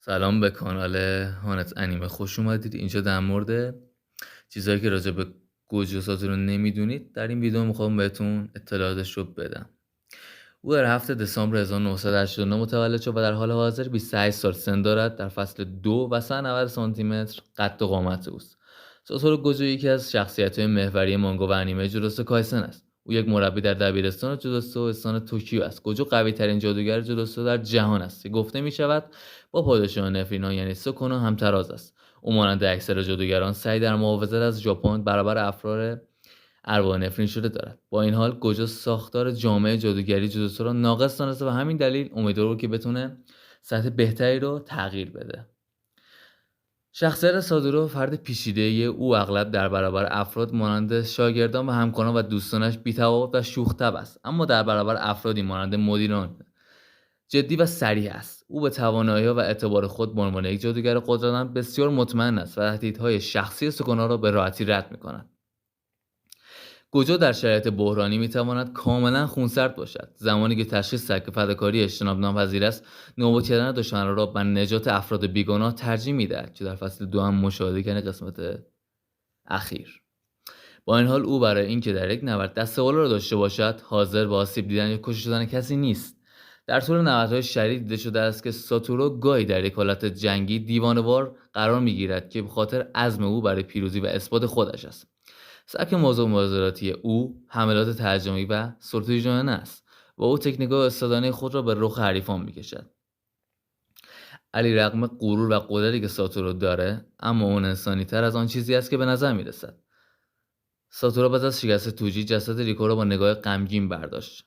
سلام به کانال هانت انیمه خوش اومدید. اینجا در مورد چیزهایی که راجع به گوجو ساتورو نمیدونید در این ویدیو میخوام بهتون اطلاعاتش رو بدم. او در 7 دسامبر 1989 متولد شد و در حال حاضر 28 سال سن دارد. در فصل 2 و 190 سانتی متر قد و قامت اوست. ساتورو گوجو یکی از شخصیت‌های محوری مانگا و انیمه جودوسو کایسن است. او یک مربی در دبیرستان جودوسو استان توکیو است. گوجو قوی‌ترین جادوگر جودوسو در جهان است که گفته می‌شود با پادشاه نفرینو یعنی سوکونو همتراز است. او مانند اکثر جادوگران سعی در محافظت از ژاپن برابر افرار ارواح نفرین شده دارد. با این حال گوجو ساختار جامعه جادوگری جودوسو را ناقص دانسته و همین دلیل امیدواره که بتونه سطح بهتری رو تغییر بده. شخصیت ساتورو فرد پیچیده‌ای. او اغلب در برابر افراد مانند شاگردان و همکاران و دوستانش بی‌تفاوت و شوخ‌طبع است، اما در برابر افرادی مانند مدیران جدی و صریح است. او به توانایی‌ها و اعتبار خود به عنوان یک جادوگر قدرتمند بسیار مطمئن است و تهدیدهای شخصی سکونا را به راحتی رد می‌کند. گوجو در شرایط بحرانی میتواند کاملا خونسرد باشد. زمانی که تشخیص دهد که فداکاری اجتناب ناپذیر است، نابود کردن دشمنان را بر نجات افراد بیگناه ترجیح میدهد که در فصل 2 هم مشاهده کردن قسمت اخیر. با این حال او برای اینکه در یک نبرد دست بالا را داشته باشد حاضر به آسیب دیدن یا کشته شدن کسی نیست. در طول نبردهای شدید دیده شده است که ساتورو گاهی در یک حالت جنگی دیوانه‌وار قرار میگیرد که به خاطر عزم او برای پیروزی و اثبات خودش است. سبک موضوع مذاکراتی او حملات تهاجمی و سلطه‌ای جانانه است و او تکنیک‌های استادانه خود را به رخ حریفان می‌کشد. علیرغم غرور و قدرتی که ساتورو داره، اما اون انسانی‌تر از آن چیزی است که به نظر می‌رسد. ساتورو بعد از شکست توجی جسد ریکو را با نگاه غمگین برداشت.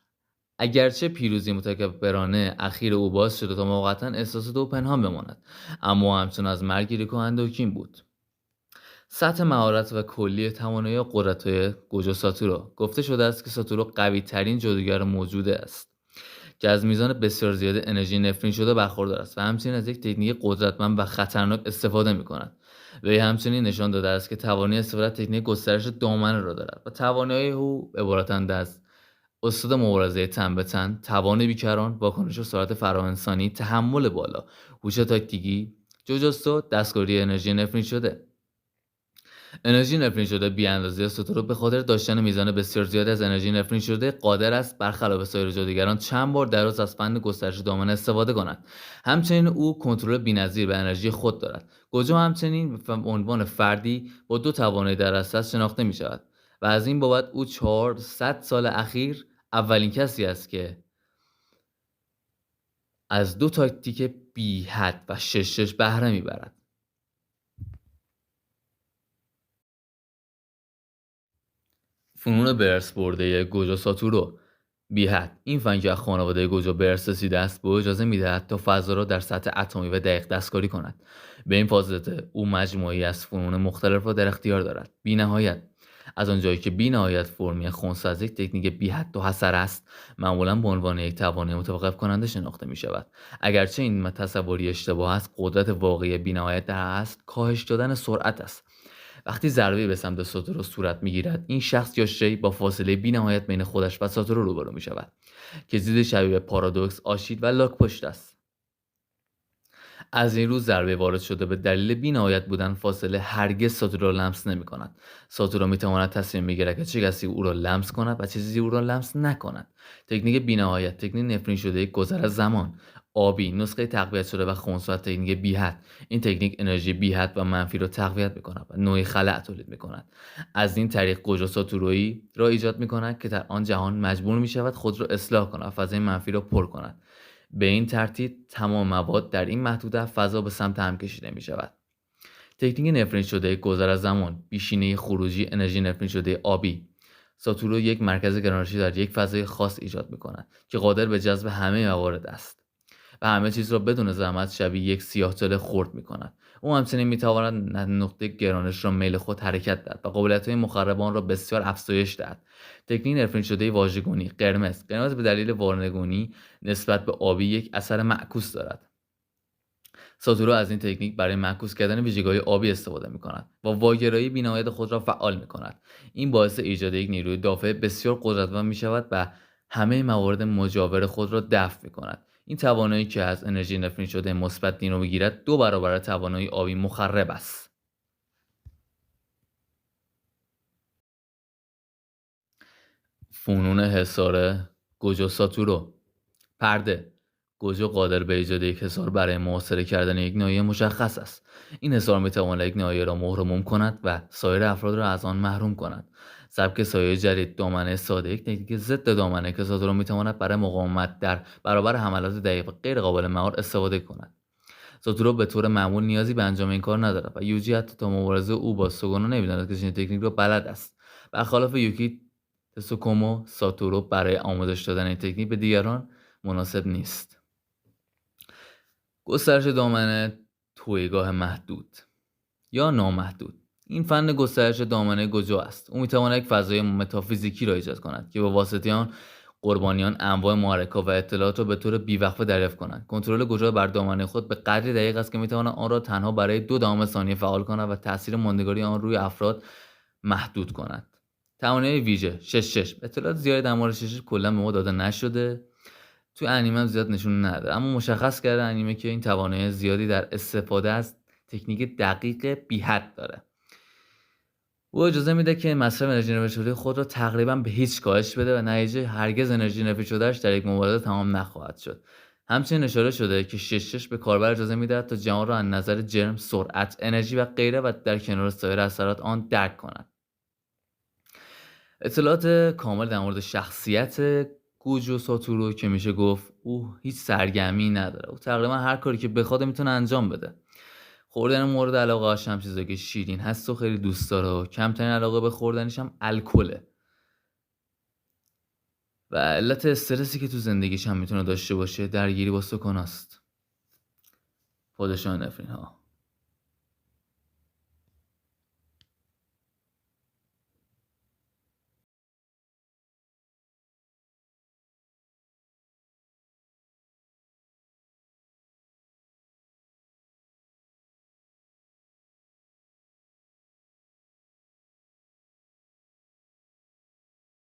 اگرچه پیروزی متکبرانه اخیر او باعث شده تا موقتا احساسات او پنهان بماند، اما همچنان از مرگ ریکو اندوهگین بود. سطح مهارت و کلی توانایی و قدرت‌های گوجو ساتورو. گفته شده است که ساتورو قوی‌ترین جادوگر موجوده است که از میزان بسیار زیاد انرژی نفرین شده برخوردار است و همچنین از یک تکنیک قدرتمند و خطرناک استفاده می‌کند. وی همچنین نشان داده است که توانایی استفاده از تکنیک گسترش دامنه را دارد و توانایی او عبارتند از استاد مبارزه تن به تن، توان بیکران، واکنش و سرعت فراانسانی، تحمل بالا، هوش تاکتیکی، جوجوتسو، دستکاری انرژی نفرین شده. انرژی نفرین شده بی‌اندازه ساتورو به خاطر داشتن میزان بسیار زیادی از انرژی نفرین شده قادر است برخلاف سایر جادوگران چند بار در روز از فن گسترش دامنه استفاده کند. همچنین او کنترل بی‌نظیر به انرژی خود دارد. گوجو همچنین به عنوان فردی با دو توانایی در دسترس شناخته می شود و از این بابت او 400 سال اخیر اولین کسی است که از دو تاکتیک بی حد و شش بهره میبرد. فنون به ارث برده گوجو ساتورو. بی حد. این فن که از خانواده گوجو به ارث رسیده است به او اجازه میدهد تا فضا را در سطح اتمی و دقیق دستکاری کند. به این واسطه او مجموعی از فنون مختلف را در اختیار دارد. بی‌نهایت. از آنجایی که بی‌نهایت فرمی خنثی از یک تکنیک بی حد و حصر است، معمولا به عنوان یک توانایی متوقف کننده شناخته می شود. اگرچه این تصوری اشتباه است، قدرت واقعی بی‌نهایت در اصل کاهش دادن سرعت است. وقتی ضربه به سمت ساتورو صورت میگیرد، این شخص یا شی با فاصله بی‌نهایت بین خودش و ساتورو روبرو می شود که ضد شبیه پارادوکس، آشیل و لاک پشت است. از این رو ضربه وارد شده به دلیل بی‌نهایت بودن فاصله هرگز ساتورو را لمس نمی‌کند. ساتورو می‌تواند تصمیم بگیرد که چه کسی او را لمس کند و چه چیزی او را لمس نکند. تکنیک بی‌نهایت، تکنیک نفرین شده گذر از زمان. آبی، نسخه تقویت شده و خنثی از تکنیک بی‌حد. این تکنیک انرژی بی‌حد و منفی را تقویت می‌کند و نوعی خلأ تولید می‌کند. از این طریق گوجو ساتورویی را ایجاد می‌کند که در آن جهان مجبور می‌شود خود را اصلاح کند و فضای منفی را پر کند. به این ترتیب تمام مواد در این محدوده فضا به سمت هم کشیده می شود. تکنیک نفرین شده گذر از زمان، بیشینه خروجی انرژی نفرین شده آبی. ساتورو یک مرکز گرانشی در یک فضای خاص ایجاد می کند که قادر به جذب همه موارد است و همه چیز را بدون زحمت شبیه یک سیاه‌چاله خرد می کند. او همچنین می تواند نقطه گرانش را میل خود حرکت دهد و قابلیت‌های مخربان را بسیار افزایش دهد. تکنیک نفرین شده واژگونی. قرمز به دلیل وارنگونی نسبت به آبی یک اثر معکوس دارد. ساتورو از این تکنیک برای معکوس کردن ویژگی‌های آبی استفاده می‌کند و واگرایی بی‌نهایت خود را فعال می‌کند. این باعث ایجاد یک نیروی دافع بسیار قدرتمند می‌شود و همه موارد مجاور خود را دفع می‌کند. این توانایی که از انرژی نفرین شده مثبت دینو بگیرد 2 برابر توانایی آبی مخرب است. فنون حصار گوجو ساتورو. پرده. گوجو قادر به ایجاد یک حصار برای محاصره کردن یک ناحیه مشخص است. این حصار میتواند یک ناحیه را مهر و موم کند و سایر افراد را از آن محروم کند. سبک سایه جدید دامنه ساده، یک تکنیک ضد دامنه که ساتورو میتواند برای مقاومت در برابر حملات دقیق و غیر قابل مهار استفاده کند. ساتورو به طور معمول نیازی به انجام این کار ندارد و یوجی حتی تا مبارزه او با سوگونو نمیداند که چنین تکنیک را بلد است. برخلاف یوکی، تسوکومو ساتورو برای آموزش دادن این تکنیک به دیگران مناسب نیست. گسترش دامنه تویگاه محدود یا نامحدود. این فن گسترش دامنه گوجو است. او میتواند یک فضای متافیزیکی را ایجاد کند که به واسطه آن قربانیان انواع محرک‌ها و اطلاعات را به طور بیوقفه دریافت کنند. کنترل گوجو بر دامنه خود به قدری دقیق است که میتواند آن را تنها برای 2 دهم ثانیه فعال کند و تاثیر ماندگاری آن روی افراد محدود کند. توانایی ویژه 66. اطلاعات زیادی در مورد 66 کلا به ما داده نشده. تو انیمه هم زیاد نشون نده، اما مشخص کرده انیمه که این توانایی زیادی در استفاده از تکنیک دقیق بی حد داره. او اجازه میده که مصرف انرژی نفرین شده خود را تقریبا به هیچ کاهش بده و نتیجه هرگز انرژی نفرین شدهش در یک مبارزه تمام نخواهد شد. همچنین اشاره شده که 66 به کاربر اجازه میدهد تا جهان را از نظر جرم، سرعت، انرژی و غیره و در کنار سایر اثرات آن درک کند. اطلاعات کامل در مورد شخصیت گوجو ساتورو که میشه گفت او هیچ سرگرمی نداره. او تقریبا هر کاری که بخواد میتونه انجام بده. خوردن مورد علاقه هاش هم چیزایی که شیرین هست و خیلی دوست داره و کمترین علاقه به خوردنش هم الکله. و علت استرسی که تو زندگیش هم میتونه داشته باشه درگیری با سکاناست. پادشاه نفرین ها.